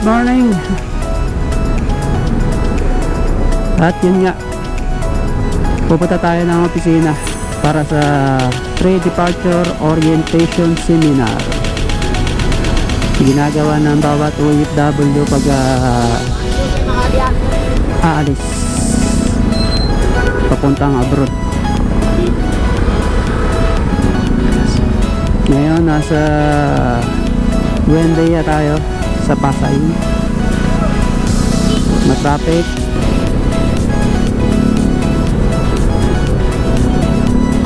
morning. At yun nga, pupunta tayo ng opisina para sa pre-departure orientation seminar. Ginagawa ng bawat OFW pag aalis papuntang abroad. Ngayon nasa Buendia tayo sa Pasay. Matraffic.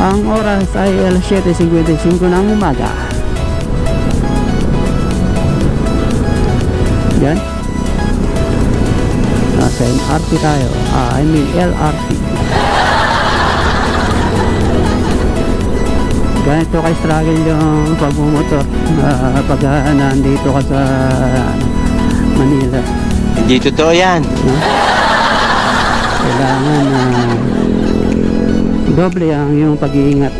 Ang oras ay 7:55 ng umaga. Yan. Nasa MRT tayo. I mean LRT. Ganito kay struggle yung pagmumotor pag nandito ka sa Manila. Hindi totoo yan. No? Kailangan doble ang yung pag-iingat.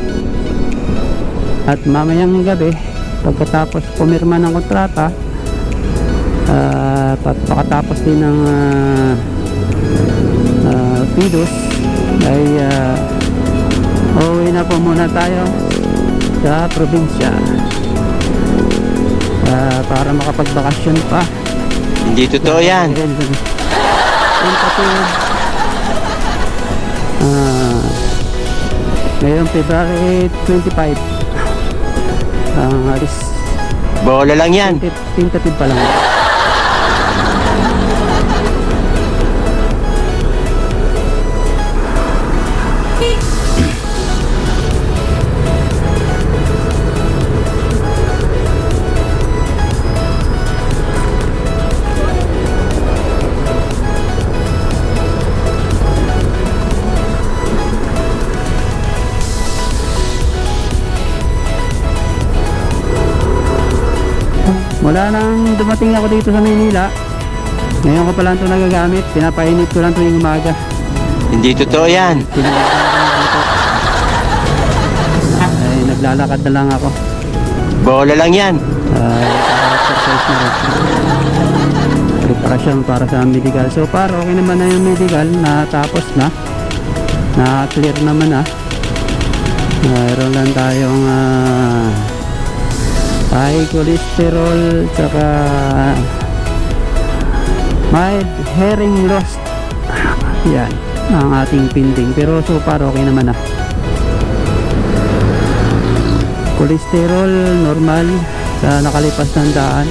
At mamayang gabi pagkatapos pumirma ng kontrata, pagkatapos din ng PIDOS ay uuwi na po muna tayo sa probinsya para makapagbakasyon pa. Hindi totoo yan. Ngayon February 25 ang alis. Bola lang yan. Tentative pa lang. Mula nang dumating ako dito sa Maynila, ngayon ko pa lang ito nagagamit. Pinapainit ko lang tuwing umaga. Hindi totoo yan. Ay, naglalakad na lang ako. Bola lang yan. Exercise na rin. Preparasyon para sa medical. So far, okay naman na yung medical. Natapos na. Na-clear naman na. Mayroon lang tayong high cholesterol tsaka mild hearing loss. Yan ang ating pending, pero so far okay naman na. Cholesterol normal sa nakalipas ng daan.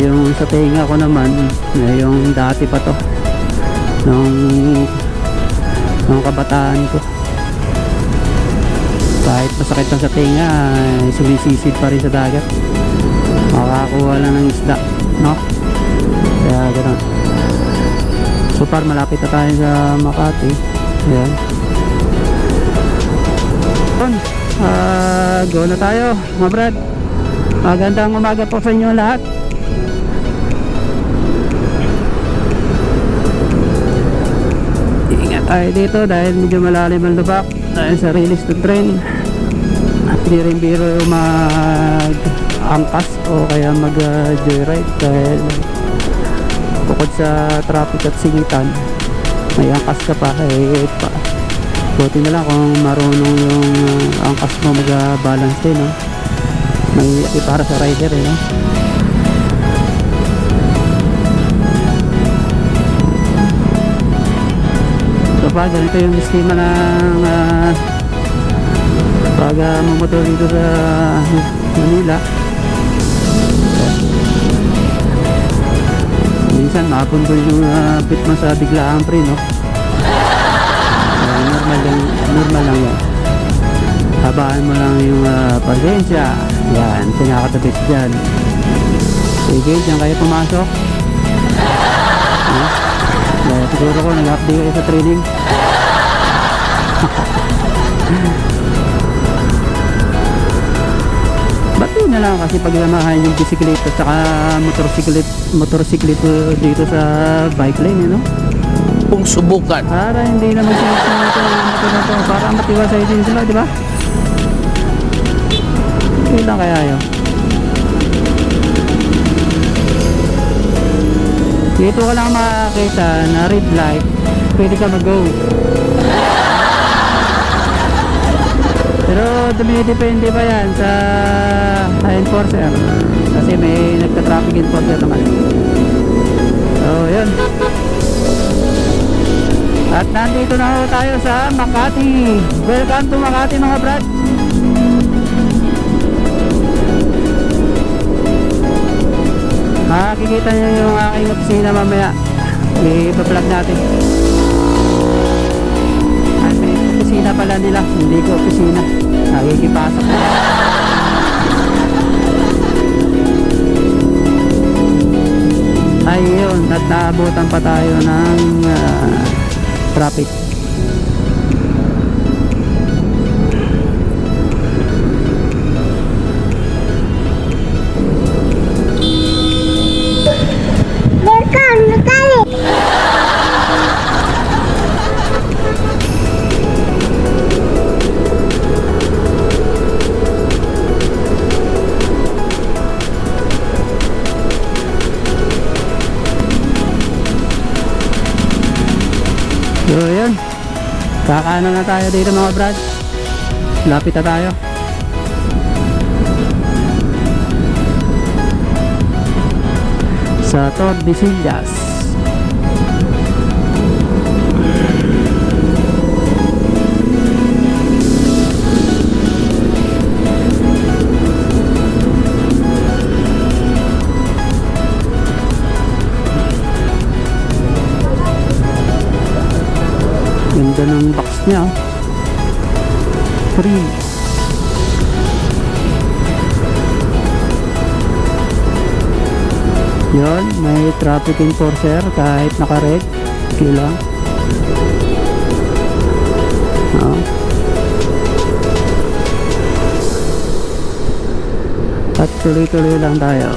Yung sa tenga ko naman, yung dati pa to nung kabataan ko, kahit masakit na sa tenga, sumisisid pa rin sa dagat. Makakuha lang ng isda, no? Kaya gano'n. So far malapit na tayo sa Makati. Ayan. Go na tayo mga brad. Magandang umaga po sa inyo lahat. Ingat tayo dito dahil medyo malalim ang lubak dahil sa release to train. Hindi rin biro mag-angkas o kaya mag-joyride dahil bukod sa traffic at singitan, may angkas ka pa. Buti na lang kung marunong yung angkas mo mag-balance din, no? May para sa rider, no? So pa, ganito yung sistema ng pag mamotor dito sa Manila. Minsan makapundol yung bit mo sa biglaang pre, no? Normal lang yan. Habaan mo lang yung pasensya. Yan, pinakatabit dyan. Sige, dyan kayo pumasok. Siguro ko nag-update kayo sa training. Ba't yun na lang kasi paglamahan yung bisikleta at saka motorsikleto dito sa bike lane, you know? Kung subukan. Para hindi na magsisimito ng motor na to, para matiwasay din sila, di ba? Ilan kaya yun? Dito ka lang makakita na red light, pwede ka mag-go. Pero dumidepende pa yan sa enforcer. Kasi may nagka-traffic enforcer naman. So yun. At nandito na ho tayo sa Makati. Welcome to Makati mga brad. Makikita nyo yung aking opisina mamaya. I-vlog natin. Ay, may opisina pala nila. Hindi ko opisina. Nakikipasok na. Ayun, at naabutan pa tayo ng traffic. So yun, kakaano na tayo dito mga brad. Lapit na tayo. Sa Tordesillas. Ganda ng box niya. Free. Yun, may traffic enforcer kahit naka-red. Okay lang. At tuloy-tuloy lang tayo.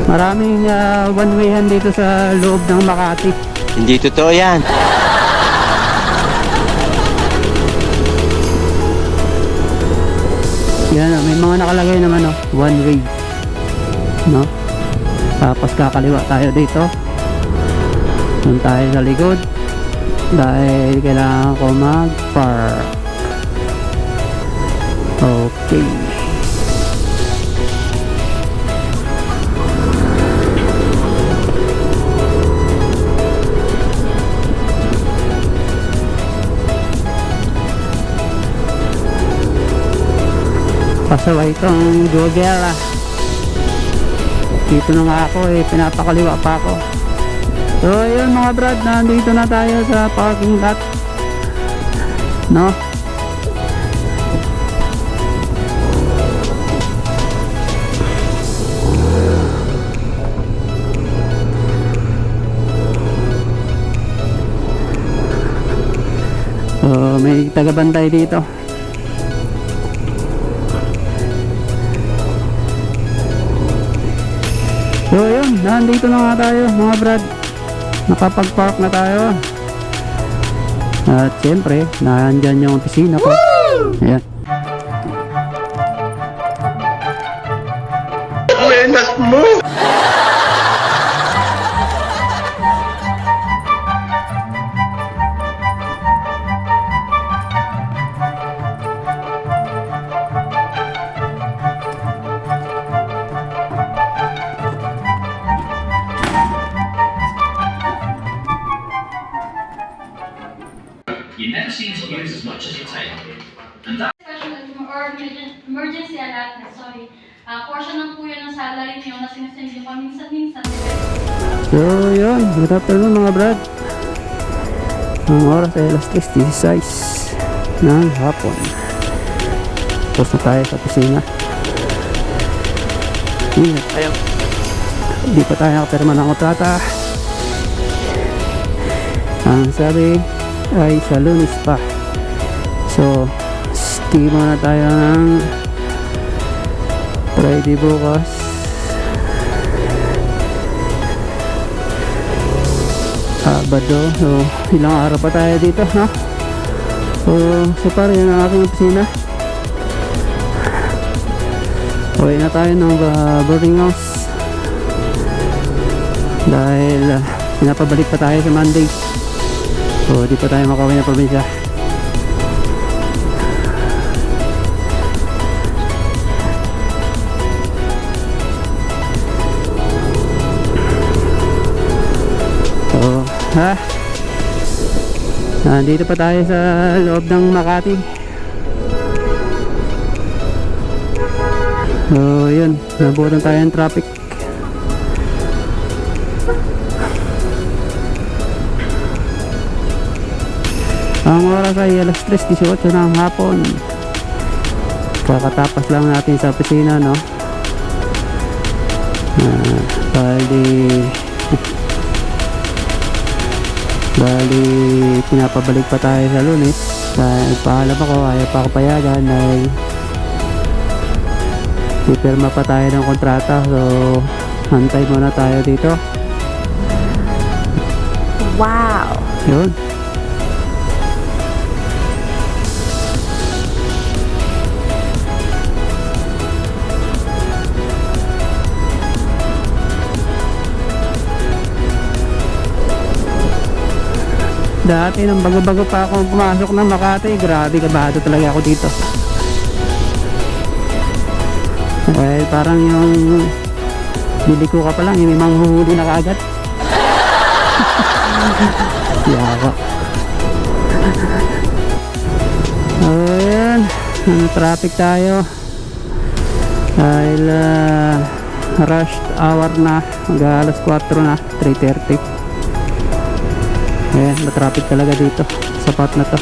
Maraming one-wayan dito sa loob ng Makati. Hindi totoo yan. Yan, may mga nakalagay naman one way. No? Tapos kakaliwa tayo dito. Doon tayo sa likod. Dahil kailangan ko mag-park. Okay. Pasaway itong Google. Dito na nga ako pinapakaliwa pa ako. So yun mga brad, nandito na tayo sa parking lot. No? So may tagabantay dito. So yun, nandito na nga tayo mga brad. Nakapag-park na tayo. At siyempre, nandyan yung opisina ko. Ayan. Buenas mo! You never seem to use as much as you take. And that Special or emergency allotment, sorry. Portion ng po yun ng salary niyo na sinasend nyo paminsan-minsan. So yun, good afternoon mga brad. Ang oras ay alas 3:16 ng hapon. Tapos na tayo sa opisina. Ingat tayo. Hindi pa tayo nakapirma ng kontrata. Ang sabi ay sa Lunes pa. So stay muna tayo ng Friday bukas. Sabado. So ilang araw pa tayo dito, ha? So far yan ang aking opisina. Uwi na tayo ng boarding house dahil pinapabalik pa tayo sa Monday. So di pa tayo makauwi ng probinsya. So nandito pa tayo sa loob ng Makati. So yun, nabutan tayo ng traffic. Ang oras ay alas 3:18 ng hapon. Kakatapas lang natin sa opisina, no? Bali pinapabalik pa tayo sa Lunes. Paalam ako, ayaw pa ako payagan dahil pipirma pa tayo ng kontrata. So hantay muna tayo dito. Wow! Yun. Dati nang bago-bago pa akong pumasok ng Makati, grabe kabado talaga ako dito. Well, parang yung biliko ka pa lang, yung may manghuhuli na kaagad. Yaka. Ayan, traffic tayo. Dahil rush hour na, mag-alas 4 na, 3:30. Ayan, na-traffic talaga dito sa part na to.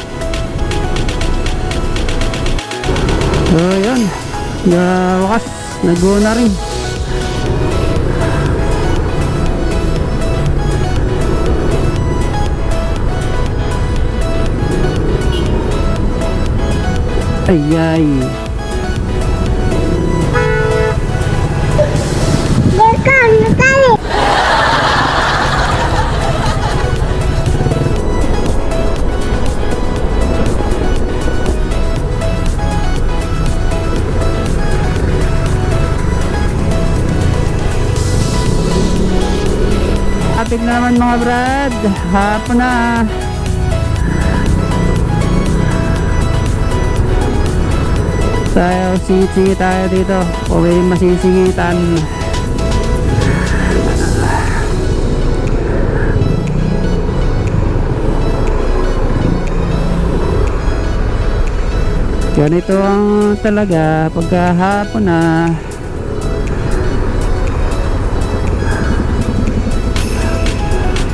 So yun, wakas nag-go na rin. Ayay. Traffic na naman mga brad, hapon na. Tayo, singit-singit tayo dito, uwi masisingitan. Ganito ang talaga pagka hapon na.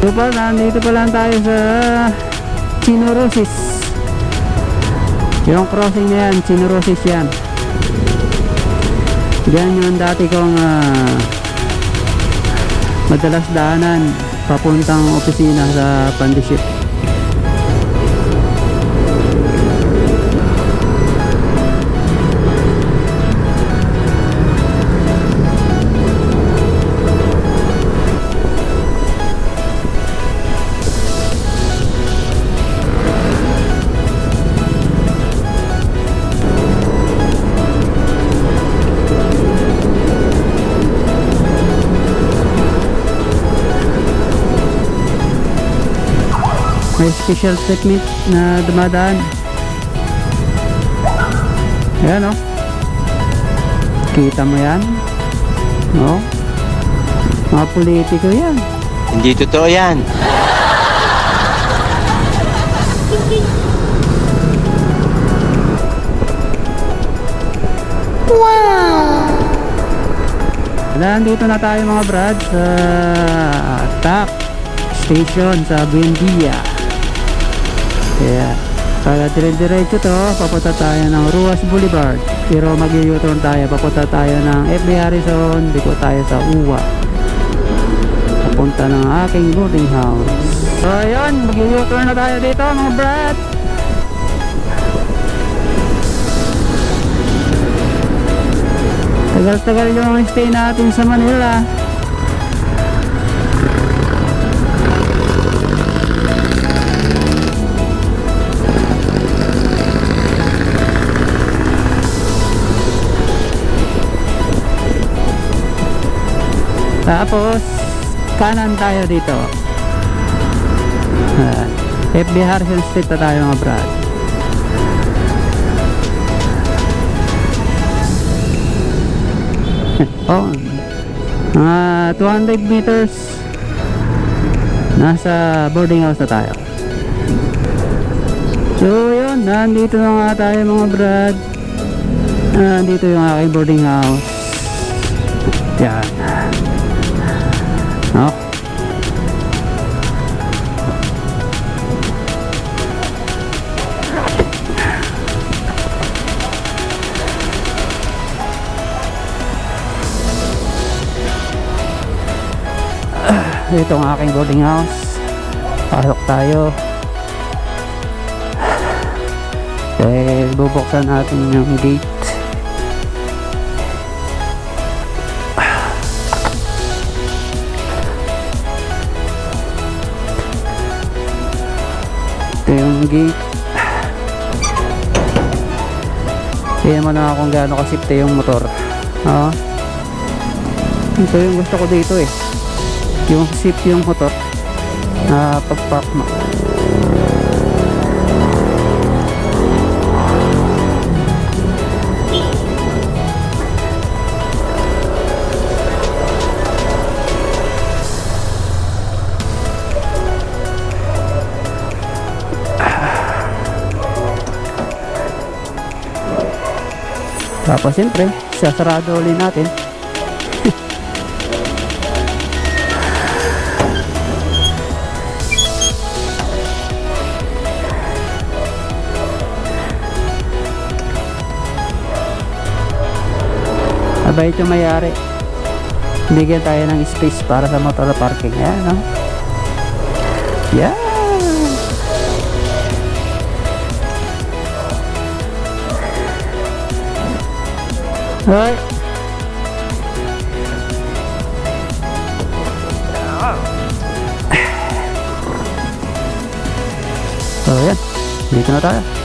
So far, nandito pa lang tayo sa Chinorosis. Yung crossing na yan, Chinorosis yan. Yan yung dati kong madalas daanan papuntang opisina sa Pandiship. May special treatment na dumadaan. Ayan, oh. Kita mo yan? No? Mga politiko yan. Hindi totoo yan. Nandito na tayo mga brad sa TAP station sa Buendia. Kaya para dire-diretso to, papunta tayo ng Ruas Boulevard. Pero mag-u-turn tayo, papunta tayo ng FB Harrison, dito tayo sa UWA. Papunta ng aking boarding house. So ayun, mag-u-turn na tayo dito mga brad. Tagal-tagal yung stay natin sa Manila. Tapos kanan tayo dito. FB Harrison Street na tayo mga brad. Oh, 200 meters nasa boarding house na tayo. So yun, nandito na nga tayo mga brad. Nandito yung aking boarding house. Yan. Oh. Ito ang aking boarding house. Pasok tayo. Bubuksan natin yung gate. Ito yung gate. Tingnan mo na kung gaano kasipte yung motor. Ito yung gusto ko dito eh, yung sip yung motor na pag-park mo. Tapos siyempre sasarado ulit natin. Abay ito mayari, bigyan tayo ng space para sa motor parking. Ayan, no? Yeah. Alright. So yan, dito na tayo.